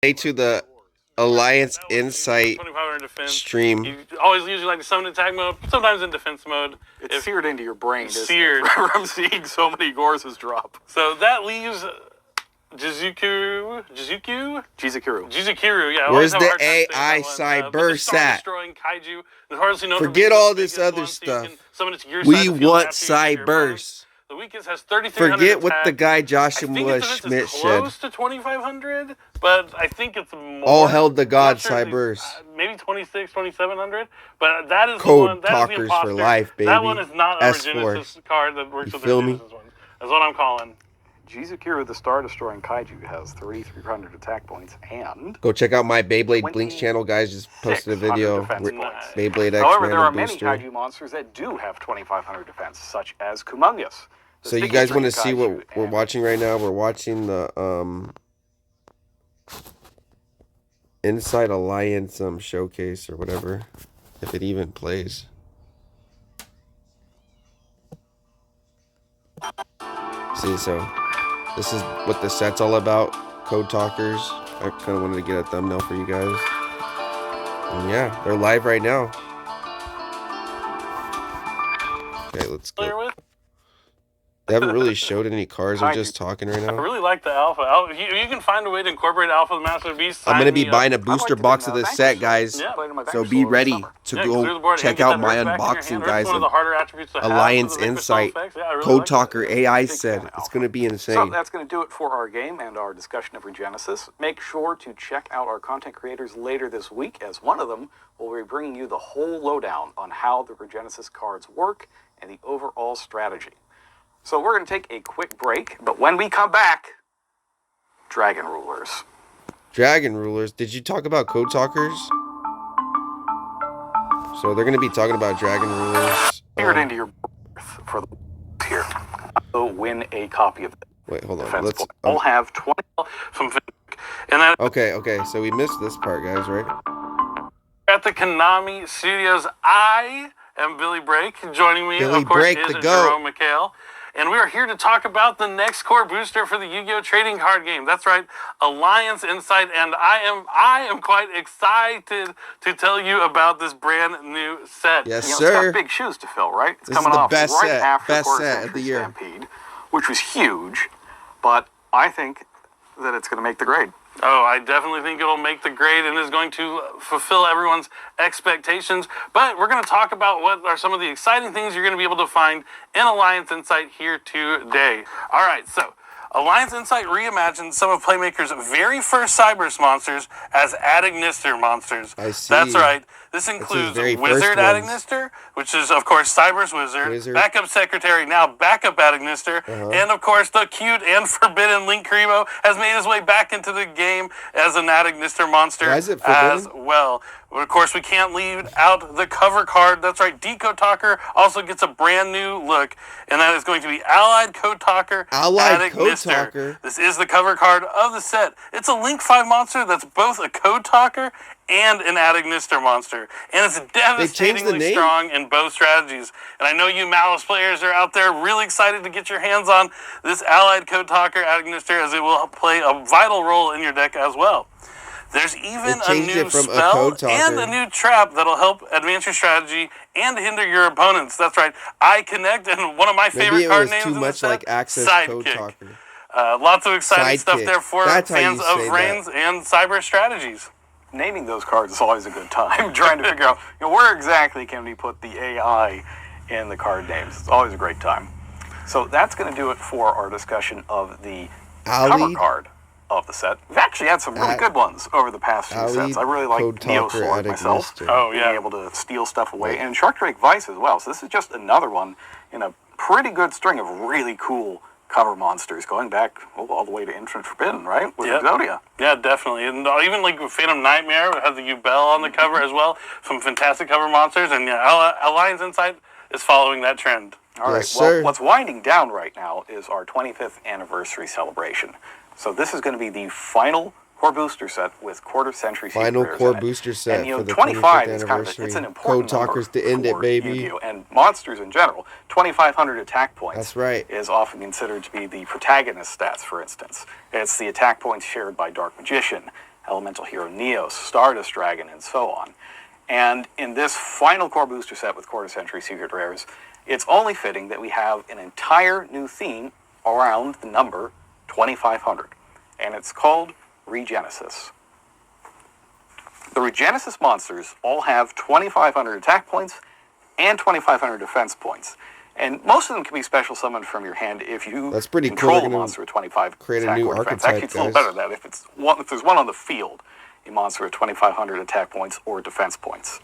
To the Alliance Insight 2500 defense. stream. You always usually like to summon in attack mode, sometimes in defense mode. It's seared into your brain. Seared. I'm seeing so many Gorses drop. So that leaves Jizukiru, yeah. Where's the AI Cyberse at? Forget all this other stuff. We want Cyberse. The weakest has 3,300 Forget what attack. the guy Joshua Schmidt said. Close to 2,500, but I think it's more. All held the god sure, Cyberse. Maybe 26, 2,700, but that is Code the one. That talkers is the for life, baby. That one is not a S4. Regenesis card that works with the feel me? Regenesis one. That's what I'm calling. Jizukiru, the Star-Destroying Kaiju, has 3,300 attack points and... Go check out my Beyblade Blinks channel, guys. Just posted a video. Beyblade X However, there are Booster. many Kaiju monsters that do have 2,500 defense, such as Kumungous. So you guys want to see what we're watching right now? We're watching the Inside Alliance showcase or whatever, if it even plays. See, so this is what the set's all about. Code Talkers. I kind of wanted to get a thumbnail for you guys. And yeah, they're live right now. Okay, let's go. They haven't really showed any cards. They're just talking right now. I really like the alpha. You can find a way to incorporate alpha the Master Beast. I'm going to be buying a booster box of this set, guys. Yeah. So be ready to go check out my unboxing, guys, of Alliance Insight. Code Talker AI set. It's going to be insane. So that's going to do it for our game and our discussion of Regenesis. Make sure to check out our content creators later this week, as one of them will be bringing you the whole lowdown on how the Regenesis cards work and the overall strategy. So we're going to take a quick break, but when we come back, Dragon Rulers. Dragon Rulers? Did you talk about Code Talkers? So they're going to be talking about Dragon Rulers. Tear it into your birth for the here. So win a copy of it. Wait, hold on. Let's. I'll have 20 from and that. Okay. So we missed this part, guys, right? At the Konami Studios, I am Billy Brake. Joining me, Billy of course, Brake, is the GOAT. Jerome McHale. And we are here to talk about the next core booster for the Yu-Gi-Oh! Trading card game. That's right, Alliance Insight, and I am quite excited to tell you about this brand new set. Yes, It's sir. got big shoes to fill, right? It's This coming is the off best right set. after Best Quarter set of Century the year. Stampede, which was huge, but I think that it's going to make the grade. Oh, I definitely think it'll make the grade and is going to fulfill everyone's expectations. But we're going to talk about what are some of the exciting things you're going to be able to find in Alliance Insight here today. All right, so Alliance Insight reimagines some of Playmaker's very first Cyberse monsters as Adagnister monsters. I see. That's right. This includes Wizard Adagnister, which is, of course, Cyberse Wizard, Backup Secretary, now Backup Adagnister, and, of course, the cute and forbidden Link Karibo has made his way back into the game as an Adagnister monster as well. Of course, we can't leave out the cover card. That's right, Decode Talker also gets a brand new look, and that is going to be Allied Code Talker Adagnister. This is the cover card of the set. It's a Link 5 monster that's both a Code Talker and an Adagnister monster. And it's devastatingly strong in both strategies. And I know you Malice players are out there really excited to get your hands on this Allied Code Talker Adagnister, as it will play a vital role in your deck as well. There's even a new spell and a new trap that'll help advance your strategy and hinder your opponents. That's right, I Connect, and one of my favorite card names in this set, Sidekick. Lots of exciting stuff there for fans of Reigns and Cyber strategies. Naming those cards is always a good time. Trying to figure out, where exactly can we put the AI in the card names. It's always a great time. So that's going to do it for our discussion of the cover card of the set. We've actually had some really good ones over the past few sets. I really like Neo Sword myself. Oh, yeah. Being able to steal stuff away. And Shark Drake Vice as well. So this is just another one in a pretty good string of really cool cover monsters, going back all the way to Infinite Forbidden, right? With Exodia. Yeah, definitely. And even like Phantom Nightmare has the Yubel on the cover as well. Some fantastic cover monsters. And yeah, Alliance Insight is following that trend. All right. Well, what's winding down right now is our 25th anniversary celebration. So this is going to be the final core booster set with quarter century final core booster set and, for the 25 25th is anniversary. It's an important Code Talkers to end it, baby. Yu-Gi-Oh! And monsters in general. 2,500 attack points. That's right. Is often considered to be the protagonist stats. For instance, it's the attack points shared by Dark Magician, Elemental Hero Neos, Stardust Dragon, and so on. And in this final core booster set with Quarter Century Secret Rares, it's only fitting that we have an entire new theme around the number 2500, and it's called Regenesis. The Regenesis monsters all have 2500 attack points and 2500 defense points. And most of them can be special summoned from your hand if you That's pretty control cool. a monster with 25 create attack a new or defense. archetype, Actually, it's a little better than that. If there's one on the field, a monster with 2500 attack points or defense points.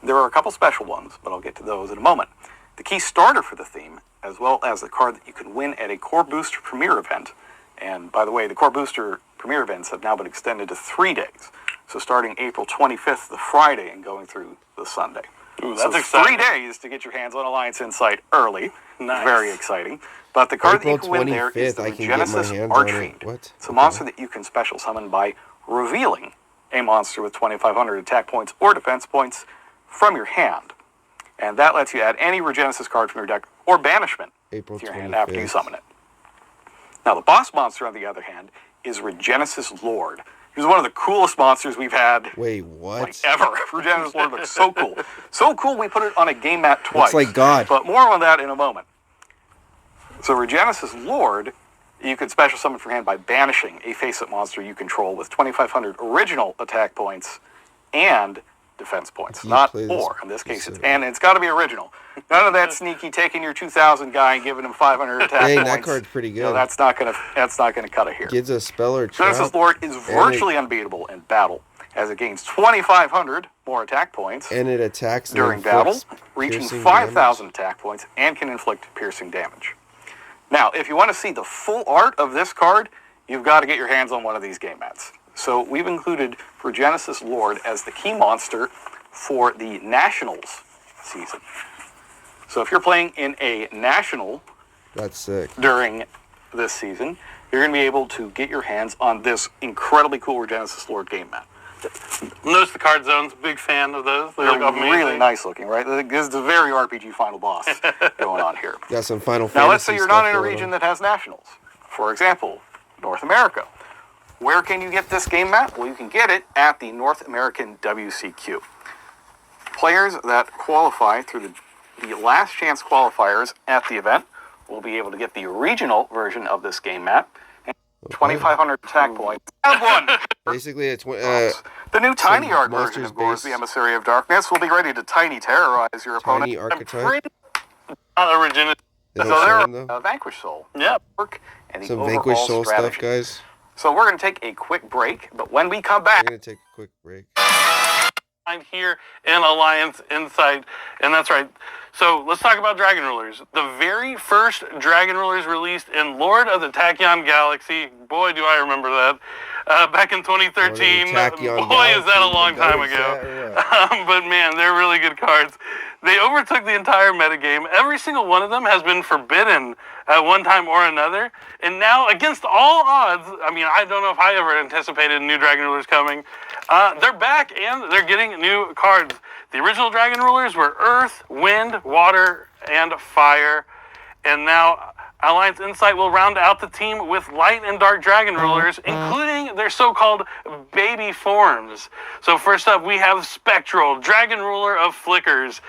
There are a couple special ones, but I'll get to those in a moment. The key starter for the theme, as well as the card that you can win at a Core Booster Premier event. And by the way, the Core Booster Premier events have now been extended to 3 days. So starting April 25th, the Friday, and going through the Sunday. Ooh, that's exciting. 3 days to get your hands on Alliance Insight early. Nice. Very exciting. But the card April that you can win there is the 25th, I can get my Regenesis hands on it. Archfiend. What? It's a monster that you can special summon by revealing a monster with 2500 attack points or defense points from your hand. And that lets you add any Regenesis card from your deck or banishment April to your 25th. hand after you summon it. Now, the boss monster, on the other hand, is Regenesis Lord. He's one of the coolest monsters we've had Wait, what? like ever. Regenesis Lord looks so cool. So cool we put it on a game mat twice. Looks like God. But more on that in a moment. So Regenesis Lord, you can special summon for hand by banishing a face-up monster you control with 2500 original attack points and defense points. Not or. In this case, it's got to be original. None of that sneaky taking your 2000 guy and giving him 500 attack points. Dang, that card's pretty good. You know, that's not gonna cut it here. Gives a spell or trap. Genesis Lord is virtually unbeatable in battle, as it gains 2500 more attack points And it attacks and during battle, inflicts reaching piercing 5,000 attack points, and can inflict piercing damage. Now, if you want to see the full art of this card, you've got to get your hands on one of these game mats. So we've included Regenesis Lord as the key monster for the Nationals season. So if you're playing in a National That's sick. during this season, you're going to be able to get your hands on this incredibly cool Regenesis Lord game mat. Notice the card zones. Big fan of those. They They're look amazing. really nice looking, right? This is a very RPG final boss going on here. Got some Final Fantasy Now let's say you're not in a stuff going region on. that has Nationals. For example, North America. Where can you get this game mat? Well, you can get it at the North American WCQ. Players that qualify through the last chance qualifiers at the event will be able to get the regional version of this game mat. 2,500 attack points. Have one! Basically, it's The new Tiny Art version of Gorz, monsters-based- the Emissary of Darkness, will be ready to tiny terrorize your opponent. tiny archetype. Not original. They don't So show them, they're though. Vanquish Soul. Yep. Work and the Some overall Vanquish Soul strategy. stuff, guys. So we're going to take a quick break, but when we come We're back, gonna take a quick break. I'm here in Alliance Insight, and that's right. So let's talk about Dragon Rulers. The very first Dragon Rulers released in Lord of the Tachyon Galaxy. Boy, do I remember that. Back in 2013. Boy, is that a long time ago. But man, they're really good cards. They overtook the entire metagame. Every single one of them has been forbidden at one time or another. And now, against all odds, I mean, I don't know if I ever anticipated new Dragon Rulers coming. They're back, and they're getting new cards. The original Dragon Rulers were Earth, Wind, Water, and Fire. And now Alliance Insight will round out the team with Light and Dark Dragon Rulers, including their so-called baby forms. So first up, we have Spectral, Dragon Ruler of Flickers,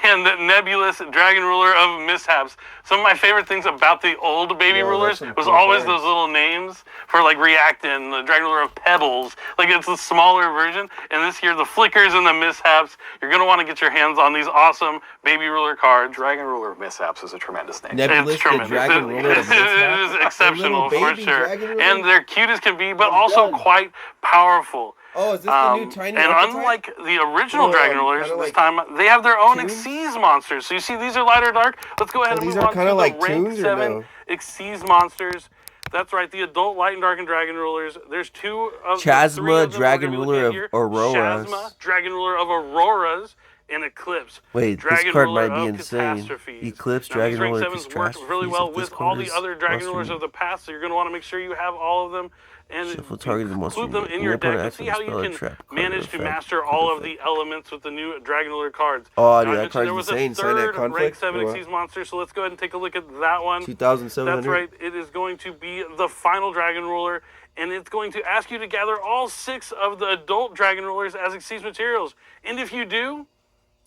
and Nebulous, Dragon Ruler of Mishaps. Some of my favorite things about the old baby rulers was always those little names for like Reactin, the Dragon Ruler of Pebbles. Like it's a smaller version. And this year, the Flickers and the Mishaps. You're going to want to get your hands on these awesome baby ruler cards. Dragon Ruler of Mishaps is a tremendous name. Nebulous, It's the tremendous. Dragon Ruler of It Mishaps. is exceptional for baby sure. Dragon Ruler? And they're cute as can be, but also done. quite powerful. Oh, is this the new tiny And archetype? unlike the original Dragon Rulers, kinda this like time they have their own Toons? Xyz monsters. So you see, these are light or dark. Let's go ahead and these move are on to kinda the like rank Toons or 7 no? Xyz monsters. That's right, the adult light and dark and Dragon Rulers. There's two of Chasma, the three of them Dragon we're gonna Ruler look of at here. Auroras. Chasma, Dragon Ruler of Auroras, and Eclipse. Wait, Dragon this card Ruler might be of insane. Catastrophes. Eclipse, Now, Dragon these rank Ruler of 7s work really Catastrophes. well If this with all card the is other Dragon monster Rulers of the past, so you're going to want to make sure you have all of them and Shuffle targeted monster include them unit. in Your your deck opponent and acts see on a how you spell or can trap. Card manage to effect. master Card all of effect. the elements with the new Dragon Ruler cards. Oh, Now, dude, I that mentioned card's there was insane. a Sign that third conflict. rank 7 or what? Xyz monster, so let's go ahead and take a look at that one. 2,700. That's right, it is going to be the final Dragon Ruler, and it's going to ask you to gather all 6 of the adult Dragon Rulers as Exceeds materials. And if you do,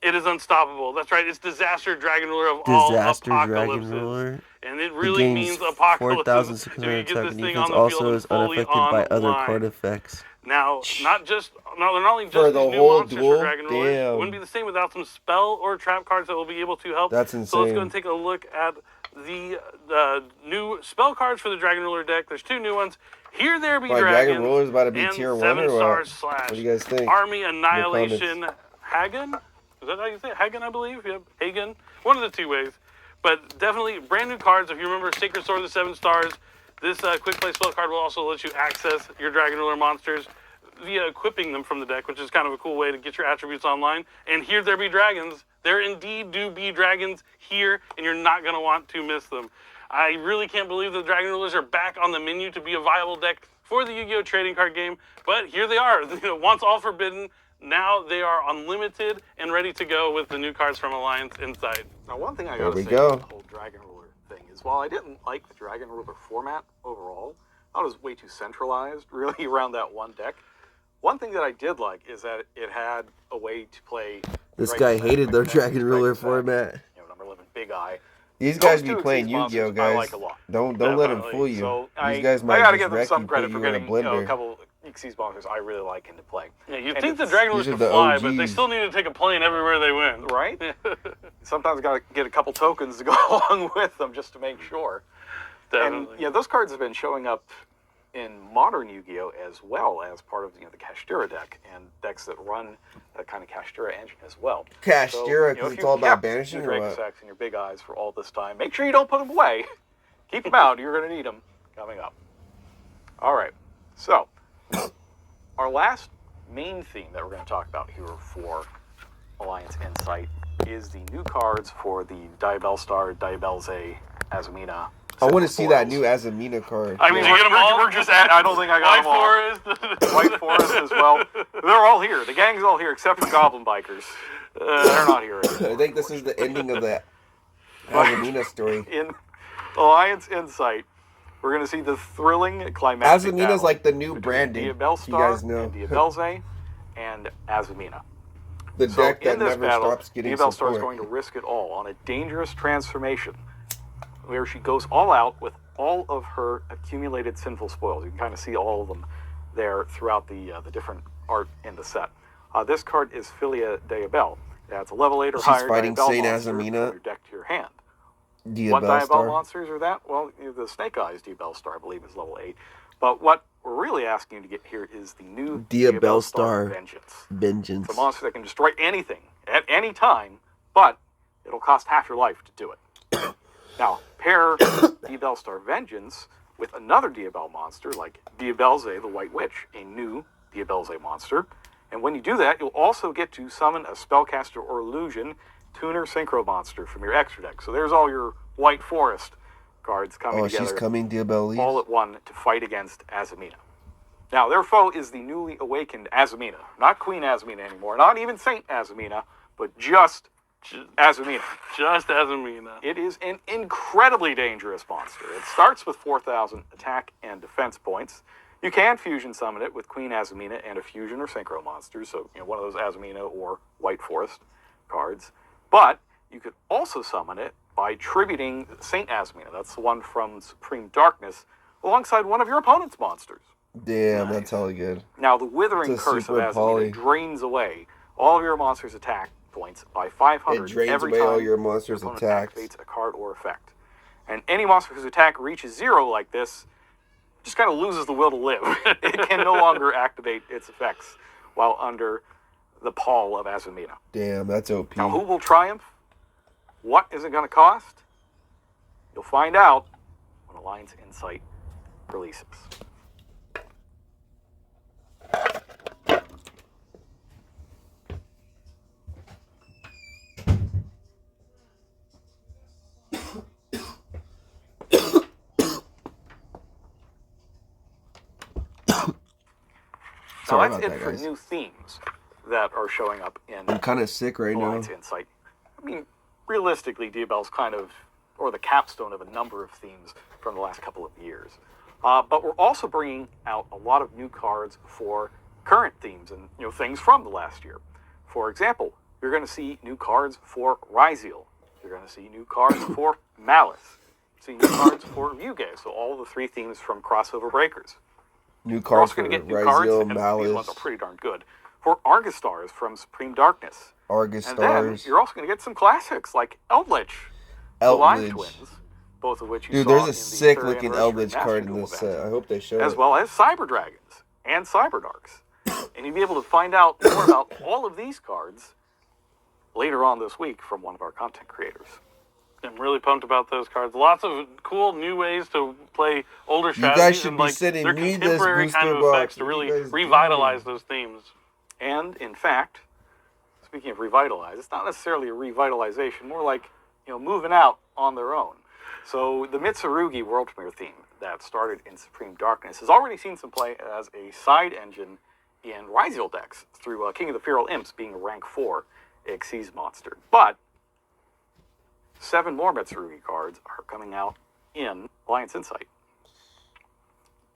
it is unstoppable. That's right. It's Disaster Dragon Ruler of all apocalypses. Dragon Ruler. And it really means apocalypse. If you get this thing on the also field is and fully unaffected by other online. card effects. Now, they're not only just For the these new whole monsters duel? for Dragon Rulers. It Damn. wouldn't be the same without some spell or trap cards that will be able to help. That's So let's go insane. and take a look at the new spell cards for the Dragon Ruler deck. There's 2 new ones. Here There Be Dragons. Dragon Ruler's about to be and tier 1 7 or what? Stars What do you guys think? Army Annihilation Hagen. Is that how you say it? Hagen, I believe. Yep, Hagen. One of the 2 ways. But definitely brand new cards. If you remember Sacred Sword of the 7 Stars, this quick play spell card will also let you access your Dragon Ruler monsters via equipping them from the deck, which is kind of a cool way to get your attributes online. And Here There Be Dragons. There indeed do be dragons here, and you're not going to want to miss them. I really can't believe the Dragon Rulers are back on the menu to be a viable deck for the Yu-Gi-Oh! Trading card game, but here they are. Once all forbidden, now they are unlimited and ready to go with the new cards from Alliance Insight. Now, one thing I gotta say go. about the whole Dragon Ruler thing is, while I didn't like the Dragon Ruler format overall, I thought it was way too centralized, really, around that one deck. One thing that I did like is that it had a way to play. This guy hated their Dragon Ruler format. Number 11, Big Eye. These guys Those be two playing Exceeds Yu-Gi-Oh, monsters I guys. like a lot. Don't let them fool you. So These guys I might gotta just give them wreck some you, credit put for you in a getting a blender. couple Exceeds monsters I really like into play. Yeah, you'd And think the it's- Dragon Rulers these are could the fly, but they OGs. still need to take a plane everywhere they went. Right? Sometimes got to get a couple tokens to go along with them just to make sure. Definitely. And yeah, those cards have been showing up in modern Yu-Gi-Oh as well as part of the Kashtira deck and decks that run that kind of Kashtira engine as well. Kashtira, So, 'cause if it's you all about kept banishing your or Draco what? Sacks and your Big Eyes for all this time, make sure you don't put them away. Keep them out. You're going to need them coming up. All right. So, our last main theme that we're going to talk about here for Alliance Insight is the new cards for the Diabellstar, Diabellze, Azumina. I want to see that foils. new Azumina card. I mean, you get them all. We're just at, I don't think I got White them all. Forest. White Forest as well. They're all here. The gang's all here except for Goblin Bikers. They're not here anymore. I think this is the ending of the Azumina story. In Alliance Insight, we're going to see the thrilling climactic Azumina's battle like the new between branding. You Diabellstar guys know. and Diabellze and Azumina. The So deck that in this never battle, stops getting Diabellstar support. is going to risk it all on a dangerous transformation where she goes all out with all of her accumulated sinful spoils. You can kind of see all of them there throughout the different art in the set. This card is Filia Diabell. It adds a level 8 or She's higher fighting Diabell Saint monster from Azumina. your deck to your hand. What Diabell Diabellstar. monsters are that? Well, the Snake Eyes Diabellstar, I believe, is level 8. But what we're really asking you to get here is the new Diabellstar Vengeance. Vengeance. It's a monster that can destroy anything at any time, but it'll cost half your life to do it. Now, pair Diabellstar Vengeance with another Diabell monster like Diabellze, the White Witch, a new Diabellze monster. And when you do that, you'll also get to summon a Spellcaster or Illusion Tuner Synchro monster from your extra deck. So there's all your White Forest cards coming Oh, together she's coming, Diabelli. all at one to fight against Azumina. Now, their foe is the newly awakened Azumina. Not Queen Azumina anymore, not even Saint Azumina, but just Azumina. Just Azumina. It is an incredibly dangerous monster. It starts with 4,000 attack and defense points. You can fusion summon it with Queen Azumina and a fusion or synchro monster, so one of those Azumina or White Forest cards. But you could also summon it by tributing Saint Azumina. That's the one from Supreme Darkness, alongside one of your opponent's monsters. Damn, that's hella good. Now, the Withering It's a Curse of super Azumina poly. drains away all of your monsters' attack points by 500 It drains every away time all your monsters' opponent attacks. activates a card or effect. And any monster whose attack reaches 0 like this just kind of loses the will to live. It can no longer activate its effects while under the pall of Azumina. Damn, that's OP. Now, who will triumph? What is it going to cost? You'll find out when Alliance Insight releases. Sorry Now, about that's that, it for guys. new themes that are showing up in I'm kind of sick right now. Alliance Insight. I mean, realistically, Diabell's kind of, or the capstone of a number of themes from the last couple of years. But we're also bringing out a lot of new cards for current themes and things from the last year. For example, you're going to see new cards for Ryzeal. You're going to see new cards for Malice. See new cards for Yugioh. So all the 3 themes from Crossover Breakers. New We're cards also for going to get new cards, Ryzeal, and these Malice, ones are pretty darn good. For Argus Stars from Supreme Darkness. Argus And then Stars. you're also going to get some classics like Eldritch, the Live Twins, both of which you Dude, saw there's in a the sick third looking anniversary Eldritch Master card in Duel this event, set. I hope they show as it. well as Cyber Dragons and Cyber Darks. And you'll be able to find out more about all of these cards later on this week from one of our content creators. I'm really pumped about those cards. Lots of cool new ways to play older strategies. guys should and be like sitting, their read this contemporary kind of booster box. effects to What are you really guys revitalize doing? those themes. And in fact, speaking of revitalize, it's not necessarily a revitalization, more like moving out on their own. So the Mitsurugi World Premiere theme that started in Supreme Darkness has already seen some play as a side engine in Ryzeal decks through King of the Feral Imps being a rank 4 Xyz monster. But 7 more Mitsurugi cards are coming out in Alliance Insight.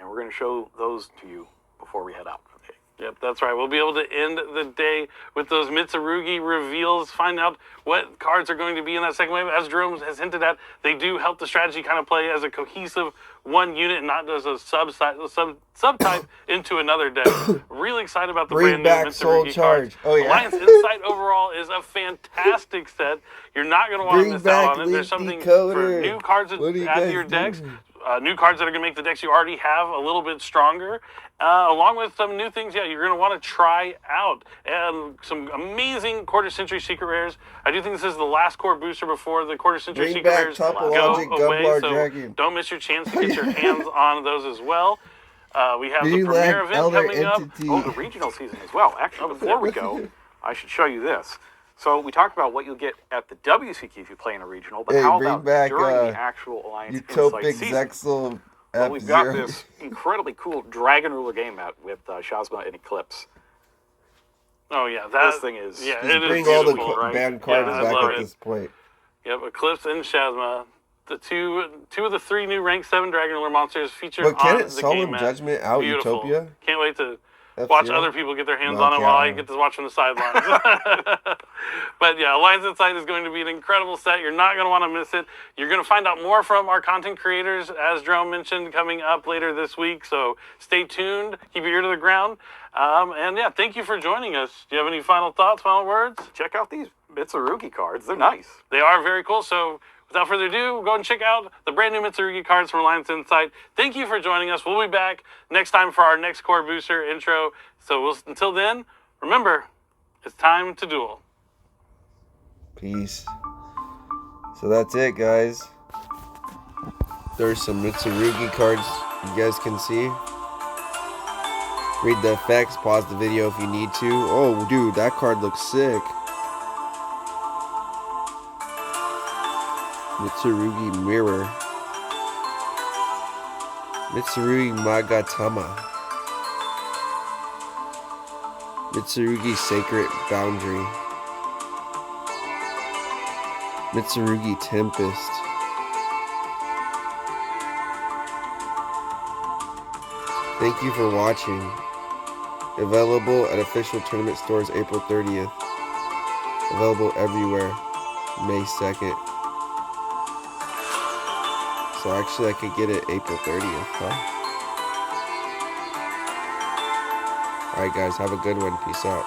And we're going to show those to you before we head out for the day. Yep, that's right. We'll be able to end the day with those Mitsurugi reveals, find out what cards are going to be in that second wave. As Jerome has hinted at, they do help the strategy kind of play as a cohesive one unit and not as a subtype into another deck. Really excited about the Bring brand new back Soul Mitsurugi Charge. cards. Oh, yeah. Alliance Insight overall is a fantastic set. You're not going to want to Bring miss back out on it. There's Leaf something Decoder. for new cards to What are you add to guys your decks. doing? New cards that are going to make the decks you already have a little bit stronger, along with some new things, you're going to want to try out. And some amazing Quarter Century Secret Rares. I do think this is the last core booster before the Quarter Century Bring Secret back Rares Topologic go away, Gumblar so Dragon. don't miss your chance to get your hands on those as well. We have the Relax, premiere event Elder coming up. Entity. Oh, the regional season as well. Actually, before we go, I should show you this. So we talked about what you'll get at the WCQ if you play in a regional, but Hey, how bring about back, during the actual Alliance Utopic Insight season? Zexal Well, we've got F-Zero. this incredibly cool Dragon Ruler game mat with Shazma and Eclipse. Oh, yeah. This thing is... Yeah, Just it is bring all the beautiful, right? banned cards I back love at it. this point. Yep, Eclipse and Shazma. The two of the 3 new rank 7 Dragon Ruler monsters featured But can on it the Solemn game mat. Judgment out Beautiful. Utopia? Can't wait to watch F-Zero? other people get their hands No, on it while I can't. get to watch from the sidelines. But yeah, Alliance Insight is going to be an incredible set. You're not going to want to miss it. You're going to find out more from our content creators, as Jerome mentioned, coming up later this week. So stay tuned. Keep your ear to the ground. And yeah, thank you for joining us. Do you have any final thoughts, final words? Check out these Mitsurugi cards. They're nice. They are very cool. So without further ado, go and check out the brand new Mitsurugi cards from Alliance Insight. Thank you for joining us. We'll be back next time for our next core booster intro. So until then, remember, it's time to duel. Peace. So that's it, guys. There's some Mitsurugi cards you guys can see. Read the effects, pause the video if you need to. Oh, dude, that card looks sick. Mitsurugi Mirror. Mitsurugi Magatama. Mitsurugi Sacred Boundary. Mitsurugi Tempest. Thank you for watching. Available at official tournament stores April 30th. Available everywhere May 2nd. So actually I could get it April 30th, huh? Alright guys, have a good one. Peace out.